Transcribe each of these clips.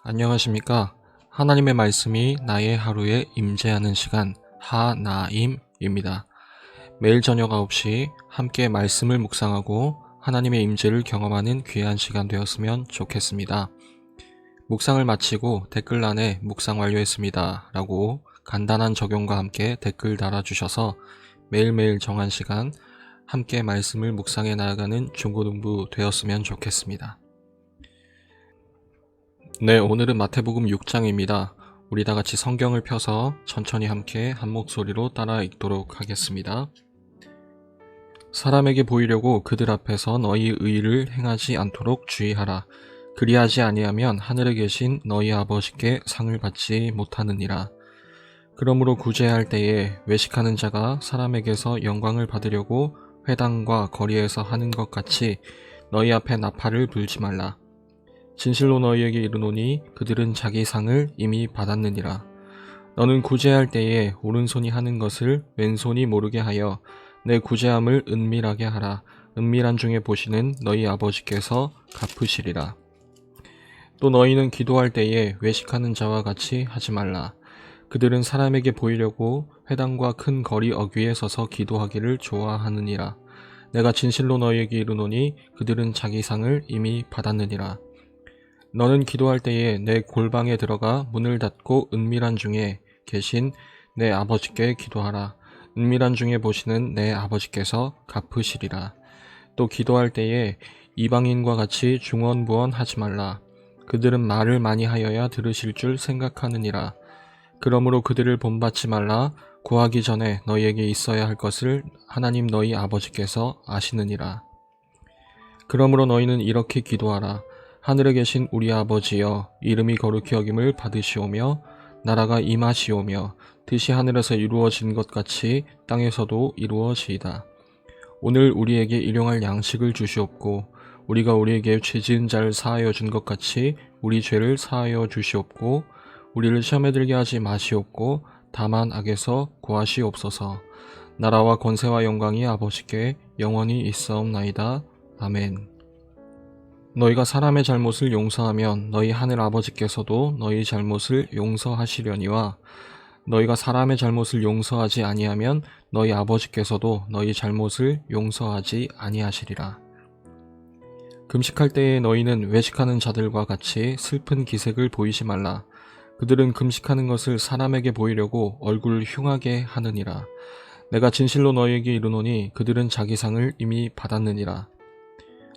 안녕하십니까? 하나님의 말씀이 나의 하루에 임재하는 시간 하나임입니다. 매일 저녁 9시 함께 말씀을 묵상하고 하나님의 임재를 경험하는 귀한 시간 되었으면 좋겠습니다. 묵상을 마치고 댓글란에 묵상 완료했습니다 라고 간단한 적용과 함께 댓글 달아주셔서 매일매일 정한 시간 함께 말씀을 묵상해 나아가는 중고등부 되었으면 좋겠습니다. 네, 오늘은 마태복음 6장입니다. 우리 다 같이 성경을 펴서 천천히 함께 한 목소리로 따라 읽도록 하겠습니다. 사람에게 보이려고 그들 앞에서 너희 의를 행하지 않도록 주의하라. 그리하지 아니하면 하늘에 계신 너희 아버지께 상을 받지 못하느니라. 그러므로 구제할 때에 외식하는 자가 사람에게서 영광을 받으려고 회당과 거리에서 하는 것 같이 너희 앞에 나팔을 불지 말라. 진실로 너희에게 이르노니 그들은 자기 상을 이미 받았느니라. 너는 구제할 때에 오른손이 하는 것을 왼손이 모르게 하여 내 구제함을 은밀하게 하라. 은밀한 중에 보시는 너희 아버지께서 갚으시리라. 또 너희는 기도할 때에 외식하는 자와 같이 하지 말라. 그들은 사람에게 보이려고 회당과 큰 거리 어귀에 서서 기도하기를 좋아하느니라. 내가 진실로 너희에게 이르노니 그들은 자기 상을 이미 받았느니라. 너는 기도할 때에 내 골방에 들어가 문을 닫고 은밀한 중에 계신 내 아버지께 기도하라. 은밀한 중에 보시는 내 아버지께서 갚으시리라. 또 기도할 때에 이방인과 같이 중언부언하지 말라. 그들은 말을 많이 하여야 들으실 줄 생각하느니라. 그러므로 그들을 본받지 말라. 구하기 전에 너희에게 있어야 할 것을 하나님 너희 아버지께서 아시느니라. 그러므로 너희는 이렇게 기도하라. 하늘에 계신 우리 아버지여, 이름이 거룩히 여김을 받으시오며 나라가 임하시오며 뜻이 하늘에서 이루어진 것 같이 땅에서도 이루어지이다. 오늘 우리에게 일용할 양식을 주시옵고 우리가 우리에게 죄 지은 자를 사하여 준 것 같이 우리 죄를 사하여 주시옵고 우리를 시험에 들게 하지 마시옵고 다만 악에서 구하시옵소서. 나라와 권세와 영광이 아버지께 영원히 있사옵나이다. 아멘. 너희가 사람의 잘못을 용서하면 너희 하늘 아버지께서도 너희 잘못을 용서하시려니와 너희가 사람의 잘못을 용서하지 아니하면 너희 아버지께서도 너희 잘못을 용서하지 아니하시리라. 금식할 때에 너희는 외식하는 자들과 같이 슬픈 기색을 보이지 말라. 그들은 금식하는 것을 사람에게 보이려고 얼굴을 흉하게 하느니라. 내가 진실로 너희에게 이르노니 그들은 자기 상을 이미 받았느니라.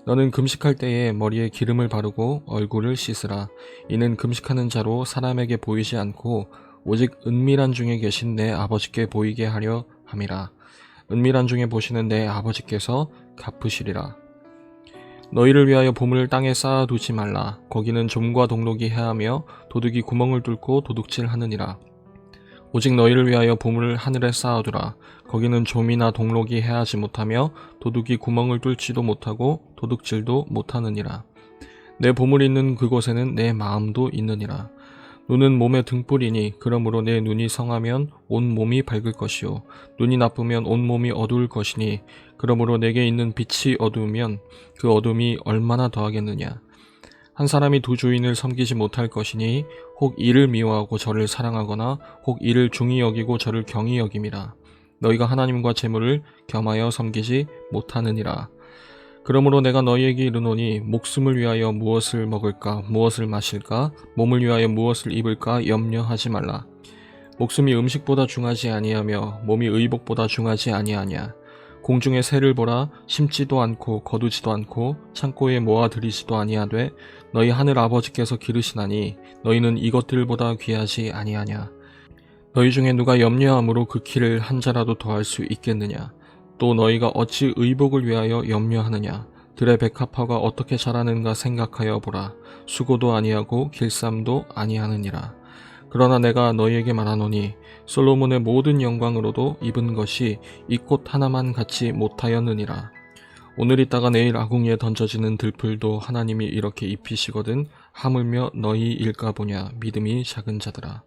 너는 금식할 때에 머리에 기름을 바르고 얼굴을 씻으라. 이는 금식하는 자로 사람에게 보이지 않고 오직 은밀한 중에 계신 내 아버지께 보이게 하려 함이라. 은밀한 중에 보시는 내 아버지께서 갚으시리라. 너희를 위하여 보물을 땅에 쌓아두지 말라. 거기는 좀과 동록이 해하며 도둑이 구멍을 뚫고 도둑질하느니라. 오직 너희를 위하여 보물을 하늘에 쌓아두라. 거기는 좀이나 동록이 해하지 못하며 도둑이 구멍을 뚫지도 못하고 도둑질도 못하느니라. 내 보물이 있는 그곳에는 내 마음도 있느니라. 눈은 몸의 등불이니 그러므로 내 눈이 성하면 온 몸이 밝을 것이요 눈이 나쁘면 온 몸이 어두울 것이니 그러므로 내게 있는 빛이 어두우면 그 어둠이 얼마나 더하겠느냐. 한 사람이 두 주인을 섬기지 못할 것이니 혹 이를 미워하고 저를 사랑하거나 혹 이를 중히 여기고 저를 경히 여김이라. 너희가 하나님과 재물을 겸하여 섬기지 못하느니라. 그러므로 내가 너희에게 이르노니 목숨을 위하여 무엇을 먹을까 무엇을 마실까 몸을 위하여 무엇을 입을까 염려하지 말라. 목숨이 음식보다 중하지 아니하며 몸이 의복보다 중하지 아니하냐. 공중의 새를 보라. 심지도 않고 거두지도 않고 창고에 모아들이지도 아니하되 너희 하늘 아버지께서 기르시나니 너희는 이것들보다 귀하지 아니하냐. 너희 중에 누가 염려함으로 그 키를 한 자라도 더할 수 있겠느냐. 또 너희가 어찌 의복을 위하여 염려하느냐. 들의 백합화가 어떻게 자라는가 생각하여 보라. 수고도 아니하고 길쌈도 아니하느니라. 그러나 내가 너희에게 말하노니 솔로몬의 모든 영광으로도 입은 것이 이 꽃 하나만 같이 못하였느니라. 오늘 있다가 내일 아궁이에 던져지는 들풀도 하나님이 이렇게 입히시거든 하물며 너희 일까 보냐. 믿음이 작은 자들아.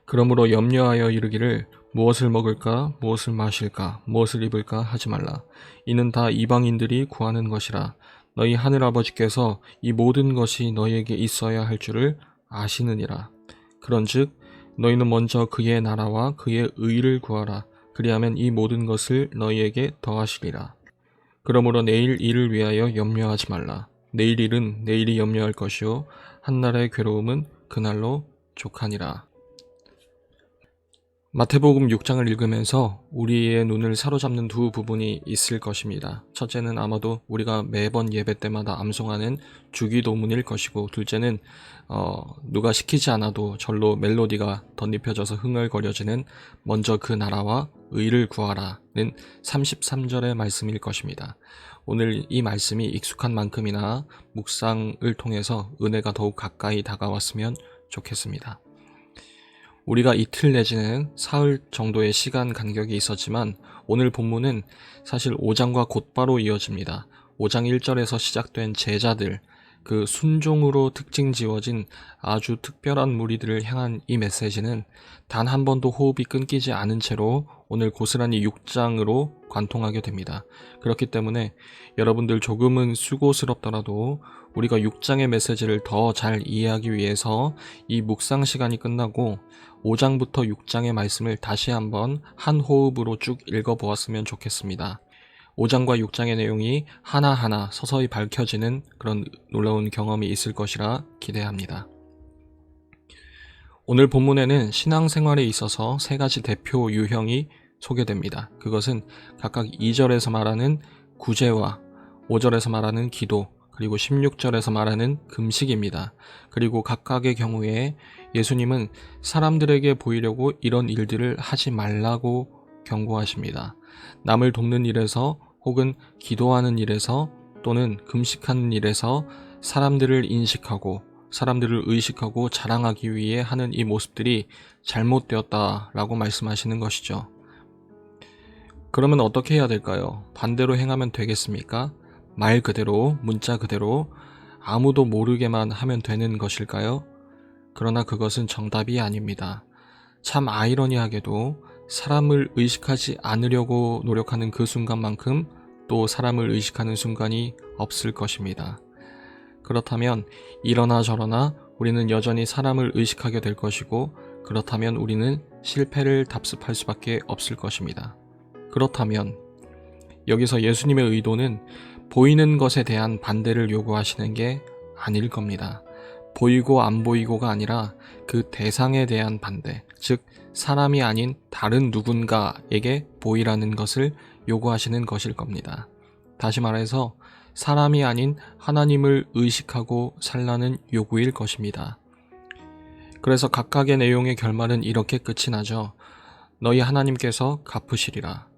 그러므로 염려하여 이르기를 무엇을 먹을까 무엇을 마실까 무엇을 입을까 하지 말라. 이는 다 이방인들이 구하는 것이라. 너희 하늘아버지께서 이 모든 것이 너희에게 있어야 할 줄을 아시느니라. 그런즉 너희는 먼저 그의 나라와 그의 의를 구하라. 그리하면 이 모든 것을 너희에게 더하시리라. 그러므로 내일 일을 위하여 염려하지 말라. 내일 일은 내일이 염려할 것이요 한날의 괴로움은 그날로 족하니라. 마태복음 6장을 읽으면서 우리의 눈을 사로잡는 두 부분이 있을 것입니다. 첫째는 아마도 우리가 매번 예배 때마다 암송하는 주기도문일 것이고, 둘째는 누가 시키지 않아도 절로 멜로디가 덧입혀져서 흥얼거려지는 먼저 그 나라와 의를 구하라는 33절의 말씀일 것입니다. 오늘 이 말씀이 익숙한 만큼이나 묵상을 통해서 은혜가 더욱 가까이 다가왔으면 좋겠습니다. 우리가 이틀 내지는 사흘 정도의 시간 간격이 있었지만 오늘 본문은 사실 5장과 곧바로 이어집니다. 5장 1절에서 시작된 제자들, 그 순종으로 특징 지어진 아주 특별한 무리들을 향한 이 메시지는 단 한 번도 호흡이 끊기지 않은 채로 오늘 고스란히 6장으로 관통하게 됩니다. 그렇기 때문에 여러분들 조금은 수고스럽더라도 우리가 6장의 메시지를 더 잘 이해하기 위해서 이 묵상 시간이 끝나고 5장부터 6장의 말씀을 다시 한번 한 호흡으로 쭉 읽어보았으면 좋겠습니다. 5장과 6장의 내용이 하나하나 서서히 밝혀지는 그런 놀라운 경험이 있을 것이라 기대합니다. 오늘 본문에는 신앙생활에 있어서 세 가지 대표 유형이 소개됩니다. 그것은 각각 2절에서 말하는 구제와 5절에서 말하는 기도, 그리고 16절에서 말하는 금식입니다. 그리고 각각의 경우에 예수님은 사람들에게 보이려고 이런 일들을 하지 말라고 경고하십니다. 남을 돕는 일에서 혹은 기도하는 일에서 또는 금식하는 일에서 사람들을 인식하고 사람들을 의식하고 자랑하기 위해 하는 이 모습들이 잘못되었다라고 말씀하시는 것이죠. 그러면 어떻게 해야 될까요? 반대로 행하면 되겠습니까? 말 그대로, 문자 그대로 아무도 모르게만 하면 되는 것일까요? 그러나 그것은 정답이 아닙니다. 참 아이러니하게도 사람을 의식하지 않으려고 노력하는 그 순간만큼 또 사람을 의식하는 순간이 없을 것입니다. 그렇다면 이러나 저러나 우리는 여전히 사람을 의식하게 될 것이고, 그렇다면 우리는 실패를 답습할 수밖에 없을 것입니다. 그렇다면 여기서 예수님의 의도는 보이는 것에 대한 반대를 요구하시는 게 아닐 겁니다. 보이고 안 보이고가 아니라 그 대상에 대한 반대, 즉 사람이 아닌 다른 누군가에게 보이라는 것을 요구하시는 것일 겁니다. 다시 말해서 사람이 아닌 하나님을 의식하고 살라는 요구일 것입니다. 그래서 각각의 내용의 결말은 이렇게 끝이 나죠. 너희 하나님께서 갚으시리라.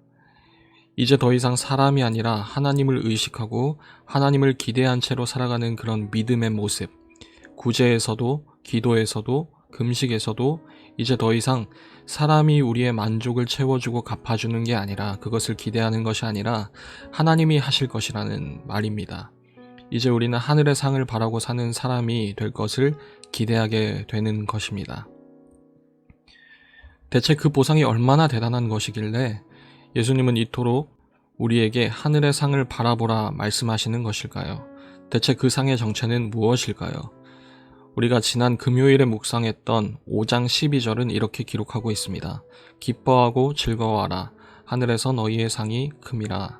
이제 더 이상 사람이 아니라 하나님을 의식하고 하나님을 기대한 채로 살아가는 그런 믿음의 모습, 구제에서도 기도에서도 금식에서도 이제 더 이상 사람이 우리의 만족을 채워주고 갚아주는 게 아니라, 그것을 기대하는 것이 아니라 하나님이 하실 것이라는 말입니다. 이제 우리는 하늘의 상을 바라고 사는 사람이 될 것을 기대하게 되는 것입니다. 대체 그 보상이 얼마나 대단한 것이길래 예수님은 이토록 우리에게 하늘의 상을 바라보라 말씀하시는 것일까요? 대체 그 상의 정체는 무엇일까요? 우리가 지난 금요일에 묵상했던 5장 12절은 이렇게 기록하고 있습니다. 기뻐하고 즐거워하라. 하늘에서 너희의 상이 큼이라.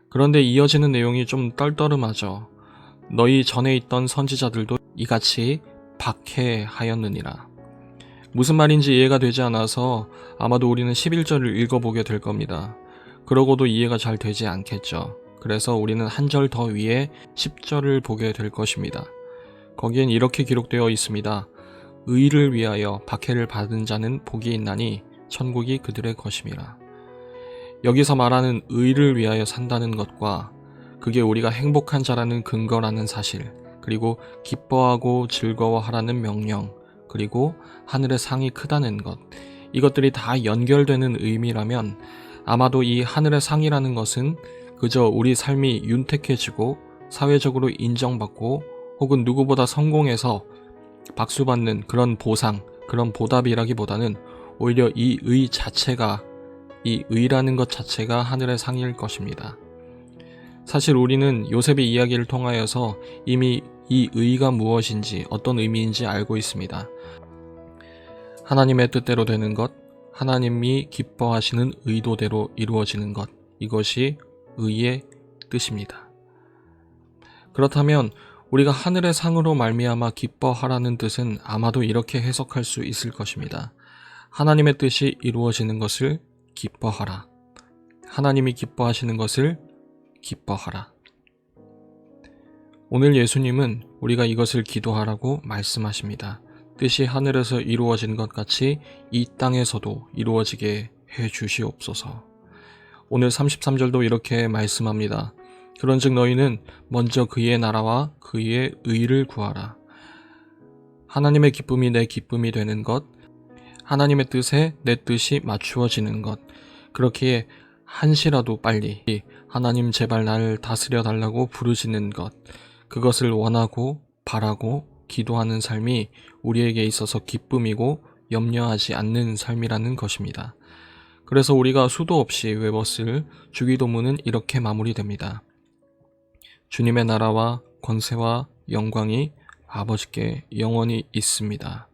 그런데 이어지는 내용이 좀 떨떠름하죠. 너희 전에 있던 선지자들도 이같이 박해하였느니라. 무슨 말인지 이해가 되지 않아서 아마도 우리는 11절을 읽어보게 될 겁니다. 그러고도 이해가 잘 되지 않겠죠. 그래서 우리는 한 절 더 위에 10절을 보게 될 것입니다. 거기엔 이렇게 기록되어 있습니다. 의를 위하여 박해를 받은 자는 복이 있나니 천국이 그들의 것임이라. 여기서 말하는 의를 위하여 산다는 것과 그게 우리가 행복한 자라는 근거라는 사실, 그리고 기뻐하고 즐거워하라는 명령, 그리고 하늘의 상이 크다는 것, 이것들이 다 연결되는 의미라면 아마도 이 하늘의 상이라는 것은 그저 우리 삶이 윤택해지고 사회적으로 인정받고 혹은 누구보다 성공해서 박수받는 그런 보상, 그런 보답이라기보다는 오히려 이 의 자체가, 이 의라는 것 자체가 하늘의 상일 것입니다. 사실 우리는 요셉의 이야기를 통하여서 이미 이 의가 무엇인지 어떤 의미인지 알고 있습니다. 하나님의 뜻대로 되는 것, 하나님이 기뻐하시는 의도대로 이루어지는 것, 이것이 의의 뜻입니다. 그렇다면 우리가 하늘의 상으로 말미암아 기뻐하라는 뜻은 아마도 이렇게 해석할 수 있을 것입니다. 하나님의 뜻이 이루어지는 것을 기뻐하라. 하나님이 기뻐하시는 것을 기뻐하라. 오늘 예수님은 우리가 이것을 기도하라고 말씀하십니다. 뜻이 하늘에서 이루어진 것 같이 이 땅에서도 이루어지게 해 주시옵소서. 오늘 33절도 이렇게 말씀합니다. 그런즉 너희는 먼저 그의 나라와 그의 의를 구하라. 하나님의 기쁨이 내 기쁨이 되는 것, 하나님의 뜻에 내 뜻이 맞추어지는 것, 그렇기에 한시라도 빨리 하나님 제발 나를 다스려 달라고 부르짖는 것, 그것을 원하고 바라고 기도하는 삶이 우리에게 있어서 기쁨이고 염려하지 않는 삶이라는 것입니다. 그래서 우리가 수도 없이 외웠을 주기도문은 이렇게 마무리됩니다. 주님의 나라와 권세와 영광이 아버지께 영원히 있습니다.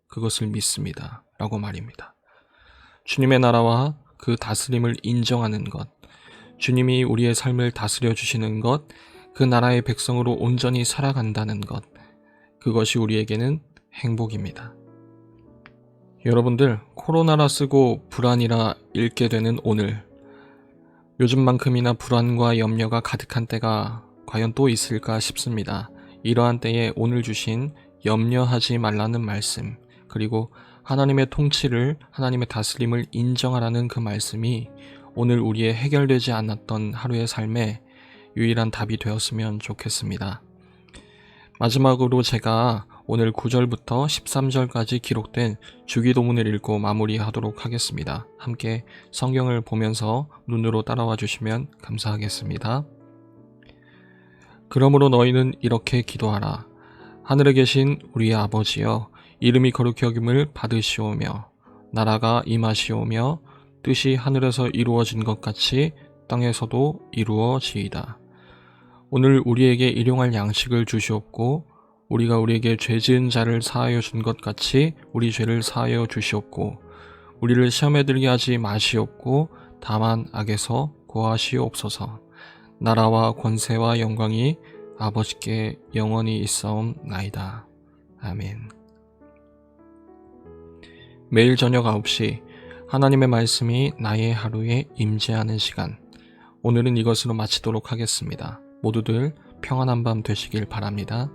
그것을 믿습니다. 라고 말입니다. 주님의 나라와 그 다스림을 인정하는 것, 주님이 우리의 삶을 다스려 주시는 것, 그 나라의 백성으로 온전히 살아간다는 것, 그것이 우리에게는 행복입니다. 여러분들, 코로나라 쓰고 불안이라 읽게 되는 오늘, 요즘만큼이나 불안과 염려가 가득한 때가 과연 또 있을까 싶습니다. 이러한 때에 오늘 주신 염려하지 말라는 말씀, 그리고 하나님의 통치를, 하나님의 다스림을 인정하라는 그 말씀이 오늘 우리의 해결되지 않았던 하루의 삶에 유일한 답이 되었으면 좋겠습니다. 마지막으로 제가 오늘 9절부터 13절까지 기록된 주기도문을 읽고 마무리하도록 하겠습니다. 함께 성경을 보면서 눈으로 따라와 주시면 감사하겠습니다. 그러므로 너희는 이렇게 기도하라. 하늘에 계신 우리의 아버지여, 이름이 거룩히 여김을 받으시오며 나라가 임하시오며 뜻이 하늘에서 이루어진 것 같이 땅에서도 이루어지이다. 오늘 우리에게 일용할 양식을 주시옵고 우리가 우리에게 죄 지은 자를 사하여 준 것 같이 우리 죄를 사하여 주시옵고 우리를 시험에 들게 하지 마시옵고 다만 악에서 구하시옵소서. 나라와 권세와 영광이 아버지께 영원히 있사옵나이다. 아멘. 매일 저녁 9시 하나님의 말씀이 나의 하루에 임재하는 시간, 오늘은 이것으로 마치도록 하겠습니다. 모두들 평안한 밤 되시길 바랍니다.